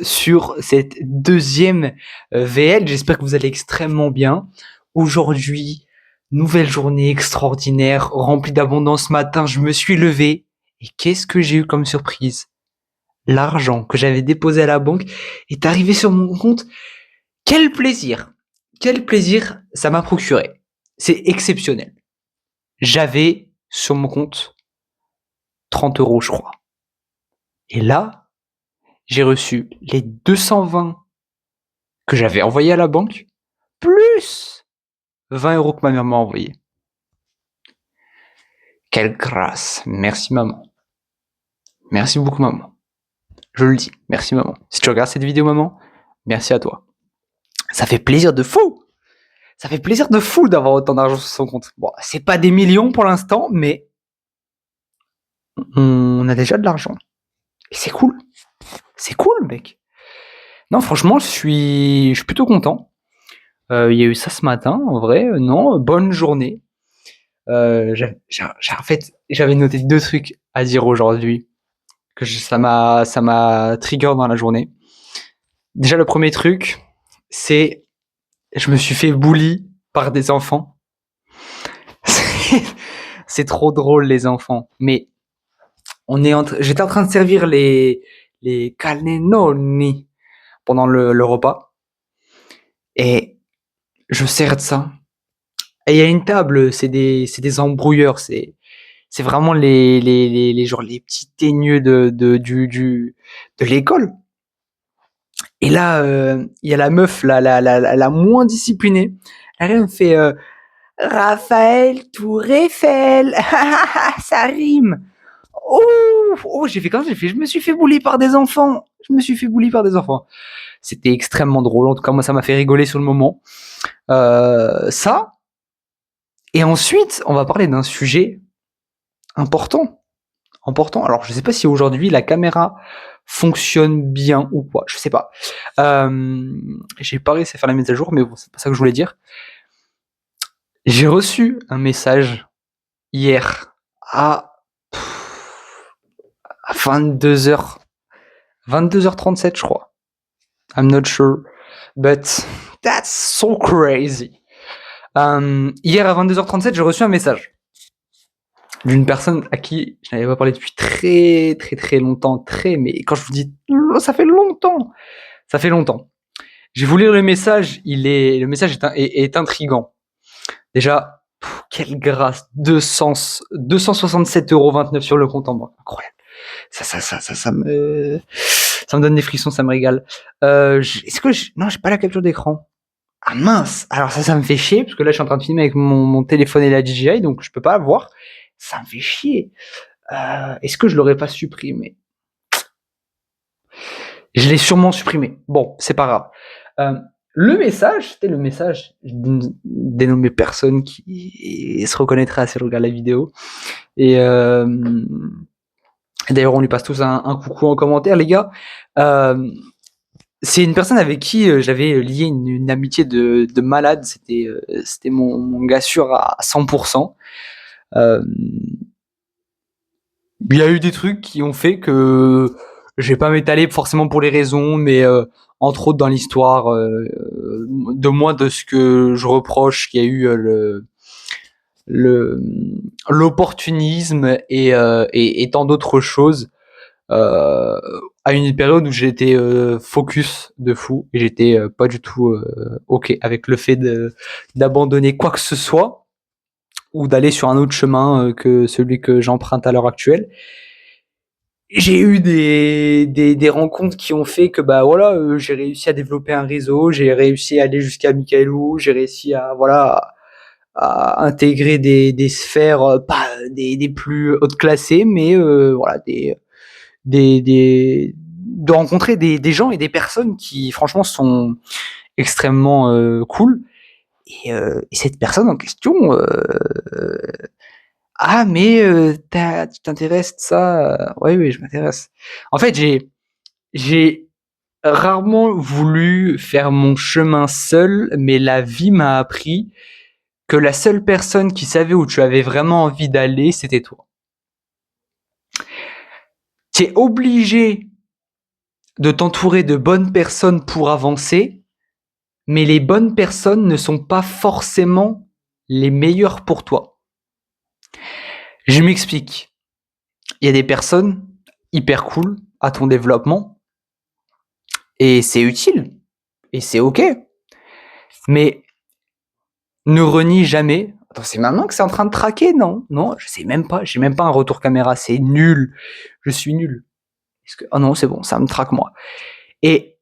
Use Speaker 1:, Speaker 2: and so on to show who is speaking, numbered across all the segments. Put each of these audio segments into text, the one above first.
Speaker 1: sur cette deuxième VL. J'espère que vous allez extrêmement bien. Aujourd'hui, nouvelle journée extraordinaire, remplie d'abondance. Ce matin, je me suis levé et qu'est-ce que j'ai eu comme surprise? L'argent que j'avais déposé à la banque est arrivé sur mon compte. Quel plaisir! Quel plaisir ça m'a procuré. C'est exceptionnel. J'avais sur mon compte 30 euros, je crois. Et là, j'ai reçu les 220 que j'avais envoyés à la banque, plus 20 euros que ma mère m'a envoyé. Quelle grâce. Merci maman. Merci beaucoup maman. Je le dis. Merci maman. Si tu regardes cette vidéo maman, merci à toi. Ça fait plaisir de fou. Ça fait plaisir de fou d'avoir autant d'argent sur son compte. Bon, c'est pas des millions pour l'instant, mais on a déjà de l'argent. Et c'est cool. C'est cool, mec. Non, franchement, je suis plutôt content. Il y a eu ça ce matin, en vrai. Non, bonne journée. En fait, j'avais noté 2 trucs à dire aujourd'hui que ça m'a trigger dans la journée. Déjà, le premier truc, c'est je me suis fait bully par des enfants. C'est trop drôle les enfants. Mais j'étais en train de servir les cannelloni pendant le repas et je sers de ça. Et il y a une table, c'est des embrouilleurs, c'est vraiment les genre les petits teigneux de l'école. Et là, il y a la meuf, la moins disciplinée. Elle me fait Raphaël Tour Eiffel, ça rime. Oh, j'ai fait quand j'ai fait, je me suis fait bully par des enfants. Je me suis fait bully par des enfants. C'était extrêmement drôle. En tout cas, moi, ça m'a fait rigoler sur le moment. Ça. Et ensuite, on va parler d'un sujet important. Alors, je sais pas si aujourd'hui la caméra fonctionne bien ou quoi. Je sais pas. J'ai pas réussi à faire la mise à jour, mais bon, c'est pas ça que je voulais dire. J'ai reçu un message hier à 22h, 22h37, je crois. I'm not sure, but that's so crazy. Hier à 22h37, j'ai reçu un message d'une personne à qui je n'avais pas parlé depuis très longtemps, mais quand je vous dis ça fait longtemps, J'ai voulu lire le message, le message est intriguant. Déjà, quelle grâce, 267,29 € sur le compte en banque, incroyable. Ça me donne des frissons, ça me régale. Non, j'ai pas la capture d'écran. Ah mince, alors ça me fait chier, parce que là je suis en train de filmer avec mon téléphone et la DJI, donc je peux pas la voir. Ça me fait chier. Est-ce que je l'aurais pas supprimé? Je l'ai sûrement supprimé. Bon, c'est pas grave. Le message, c'était le message d'une dénommée personne qui se reconnaîtra si elle regarde la vidéo. Et d'ailleurs, on lui passe tous un coucou en commentaire, les gars. C'est une personne avec qui j'avais lié une amitié de malade. C'était mon gars sûr à 100%. Il y a eu des trucs qui ont fait que je vais pas m'étaler forcément pour les raisons, mais entre autres dans l'histoire de moi, de ce que je reproche, qu'il y a eu l'opportunisme et tant d'autres choses à une période où j'étais focus de fou et j'étais pas du tout ok avec le fait d'abandonner quoi que ce soit ou d'aller sur un autre chemin que celui que j'emprunte à l'heure actuelle. J'ai eu des rencontres qui ont fait que bah voilà, j'ai réussi à développer un réseau, j'ai réussi à aller jusqu'à Michaelou, j'ai réussi à voilà à intégrer des sphères pas des plus hautes classées, mais voilà de rencontrer des gens et des personnes qui franchement sont extrêmement cool. Et cette personne en question, ah mais tu t'intéresses de ça? Oui, je m'intéresse. En fait, j'ai rarement voulu faire mon chemin seul, mais la vie m'a appris que la seule personne qui savait où tu avais vraiment envie d'aller, c'était toi. Tu es obligé de t'entourer de bonnes personnes pour avancer, mais les bonnes personnes ne sont pas forcément les meilleures pour toi. Je m'explique. Il y a des personnes hyper cool à ton développement et c'est utile et c'est ok. Mais ne renie jamais. Attends, c'est maintenant que c'est en train de traquer, non? Non, je sais même pas. J'ai même pas un retour caméra. C'est nul. Je suis nul. Ah non, c'est bon, ça me traque moi. Et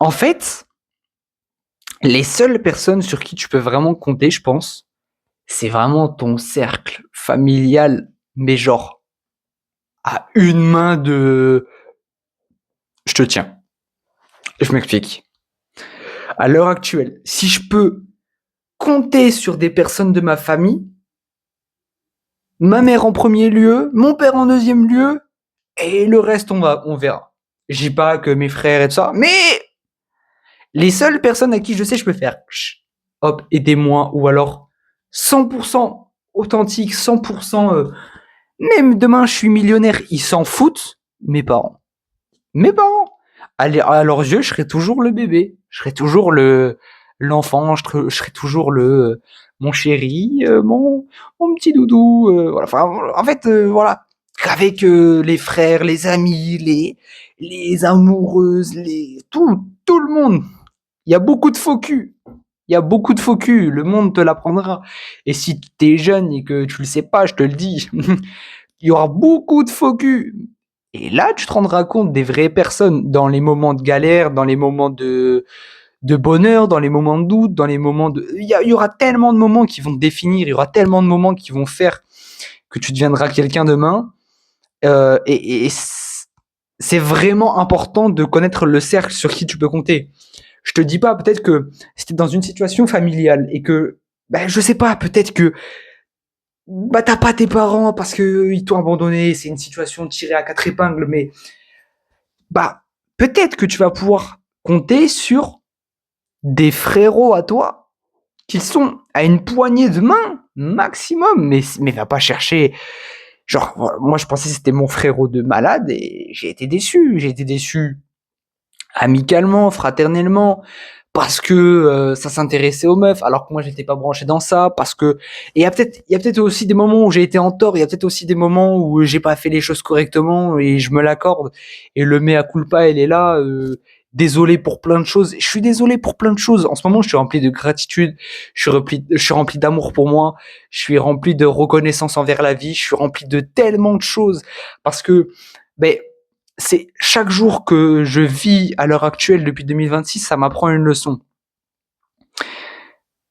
Speaker 1: en fait, les seules personnes sur qui tu peux vraiment compter, je pense, c'est vraiment ton cercle familial, mais genre à une main de je te tiens. Je m'explique. À l'heure actuelle, si je peux compter sur des personnes de ma famille, ma mère en premier lieu, mon père en deuxième lieu, et le reste, on verra. Je dis pas que mes frères et tout ça, mais les seules personnes à qui je sais, je peux faire, hop, aidez-moi, ou alors 100% authentique, 100%, même demain je suis millionnaire, ils s'en foutent, mes parents. Mes parents. À leurs yeux, je serai toujours le bébé. Je serai toujours l'enfant, je serai toujours mon chéri, mon petit doudou. Voilà. Enfin, en fait, voilà. Avec les frères, les amis, les amoureuses, tout le monde. Il y a beaucoup de faux culs. Il y a beaucoup de faux culs. Le monde te l'apprendra. Et si t'es jeune et que tu le sais pas, je te le dis, il y aura beaucoup de faux culs. Et là, tu te rendras compte des vraies personnes dans les moments de galère, dans les moments de bonheur, dans les moments de doute, dans les moments de... Il y aura tellement de moments qui vont te définir, il y aura tellement de moments qui vont faire que tu deviendras quelqu'un demain. Et c'est vraiment important de connaître le cercle sur qui tu peux compter. Je te dis pas, peut-être que si t'es dans une situation familiale et que, ben, je sais pas, peut-être que bah t'as pas tes parents parce que ils t'ont abandonné, c'est une situation tirée à quatre épingles, mais bah peut-être que tu vas pouvoir compter sur des frérots à toi qui sont à une poignée de main maximum, mais va pas chercher. Genre moi je pensais que c'était mon frérot de malade et j'ai été déçu amicalement, fraternellement, parce que ça s'intéressait aux meufs, alors que moi j'étais pas branché dans ça, parce que et il y a peut-être aussi des moments où j'ai été en tort, il y a peut-être aussi des moments où j'ai pas fait les choses correctement et je me l'accorde et le mea culpa elle est là. Désolé pour plein de choses. Je suis désolé pour plein de choses. En ce moment, je suis rempli de gratitude. Je suis rempli d'amour pour moi. Je suis rempli de reconnaissance envers la vie. Je suis rempli de tellement de choses parce que, ben, c'est chaque jour que je vis à l'heure actuelle depuis 2026, ça m'apprend une leçon.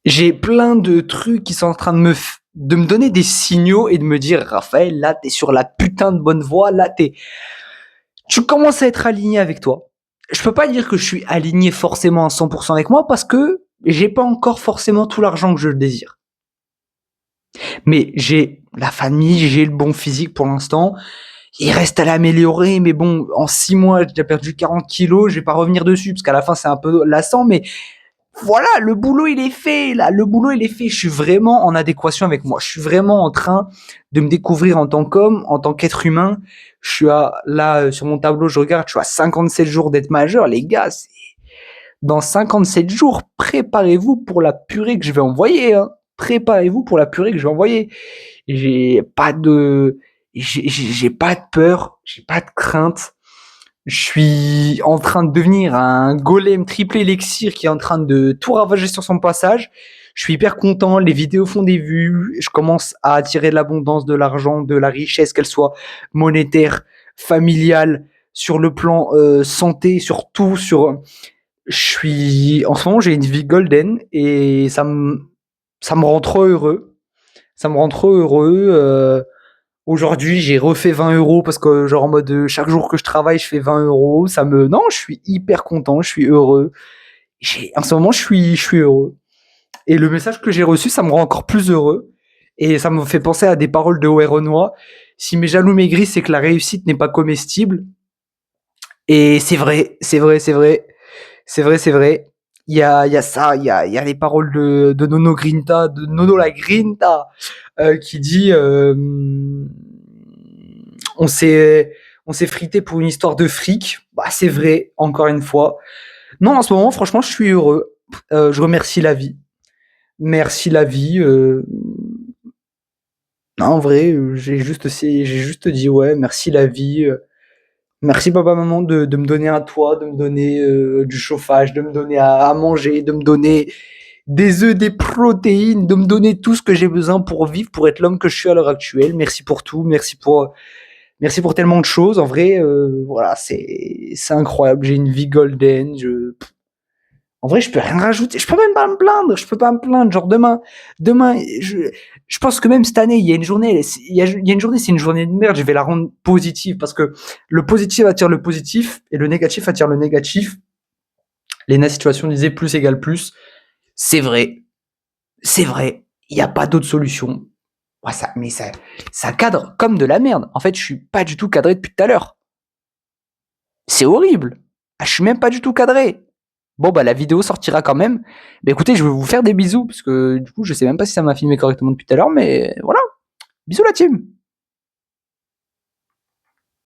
Speaker 1: J'ai plein de trucs qui sont en train de me donner des signaux et de me dire, Raphaël, là, t'es sur la putain de bonne voie, là, tu commences à être aligné avec toi. Je peux pas dire que je suis aligné forcément à 100% avec moi parce que j'ai pas encore forcément tout l'argent que je désire. Mais j'ai la famille, j'ai le bon physique pour l'instant. Il reste à l'améliorer, mais bon, en 6 mois, j'ai déjà perdu 40 kilos, je vais pas revenir dessus, parce qu'à la fin, c'est un peu lassant, mais voilà, le boulot, il est fait, là, le boulot, il est fait, je suis vraiment en adéquation avec moi, je suis vraiment en train de me découvrir en tant qu'homme, en tant qu'être humain, je suis là, sur mon tableau, je regarde, je suis à 57 jours d'être majeur, les gars, dans 57 jours, préparez-vous pour la purée que je vais envoyer, hein. Préparez-vous pour la purée que je vais envoyer. J'ai pas de, j'ai pas de peur, j'ai pas de crainte. Je suis en train de devenir un golem triple élixir qui est en train de tout ravager sur son passage. Je suis hyper content, les vidéos font des vues, je commence à attirer de l'abondance, de l'argent, de la richesse, qu'elle soit monétaire, familiale, sur le plan santé, sur tout, en ce moment j'ai une vie golden et ça me rend trop heureux. Ça me rend trop heureux. Aujourd'hui, j'ai refait 20 euros parce que, genre, en mode, chaque jour que je travaille, je fais 20 euros. Non, je suis hyper content, je suis heureux. En ce moment, je suis heureux. Et le message que j'ai reçu, ça me rend encore plus heureux. Et ça me fait penser à des paroles de Owe Renoir. Si mes jaloux maigrissent, c'est que la réussite n'est pas comestible. Et c'est vrai, c'est vrai, c'est vrai. C'est vrai, c'est vrai. Il y a ça, il y a les paroles de Nono Grinta, de Nono la Grinta, qui dit on s'est on s'est frité pour une histoire de fric. Bah, c'est vrai, encore une fois. Non, en ce moment, franchement, je suis heureux. Je remercie la vie. Merci la vie. Non, en vrai, j'ai juste dit ouais, merci la vie. Merci papa, maman de me donner un toit, de me donner du chauffage, de me donner à manger, de me donner des œufs, des protéines, de me donner tout ce que j'ai besoin pour vivre, pour être l'homme que je suis à l'heure actuelle. Merci pour tout, merci pour tellement de choses. En vrai, voilà, c'est incroyable. J'ai une vie golden. En vrai, je peux rien rajouter. Je peux même pas me plaindre. Je peux pas me plaindre. Genre demain, je pense que même cette année, il y a une journée, il y a une journée, c'est une journée de merde. Je vais la rendre positive parce que le positif attire le positif et le négatif attire le négatif. Lena Situation disait plus égale plus. C'est vrai. C'est vrai. Il n'y a pas d'autre solution. Ouais, ça cadre comme de la merde. En fait, je suis pas du tout cadré depuis tout à l'heure. C'est horrible. Ah, je suis même pas du tout cadré. Bon, bah, la vidéo sortira quand même. Bah, écoutez, je vais vous faire des bisous, parce que du coup, je sais même pas si ça m'a filmé correctement depuis tout à l'heure, mais voilà. Bisous la team!